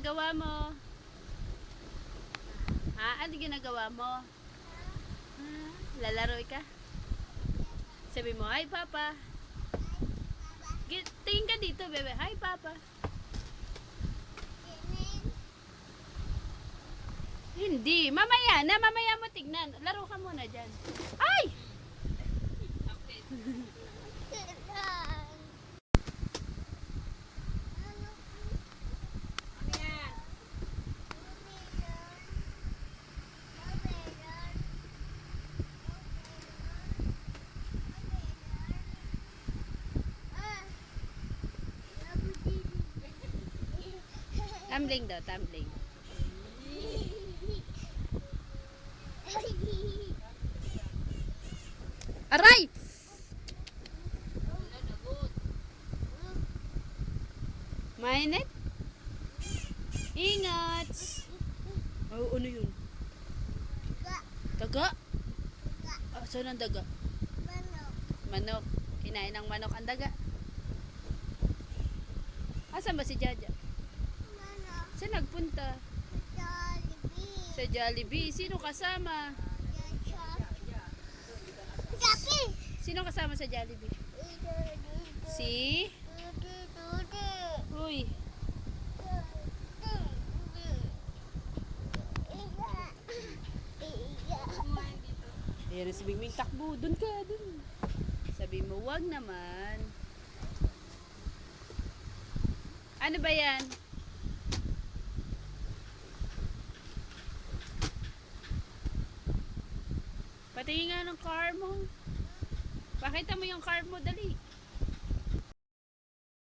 ginagawa mo? Ha? Ano ginagawa mo? Lalaro ka? Sabi mo, hi Papa. Tingin ka dito, bebe. Hi Papa. Hindi. Mamaya na. Mamaya mo tignan. Laro ka muna dyan. Ay! Tumbling daw, tumbling. Aray! Mainit? Ingat! Oh, ano yun? Daga? Oh, saan ang daga? Manok. Kinain ng manok ang daga. Asan ba si Jaja? Saan nagpunta? Sa Jollibee. Sino kasama? Sino kasama sa Jollibee? Si? Uy. Ayan si Bingming, takbo. Dun ka, dun. Sabi mo, wag naman. Ano ba yan? Patingin nga ng car mo. Pakita mo yung car mo, dali.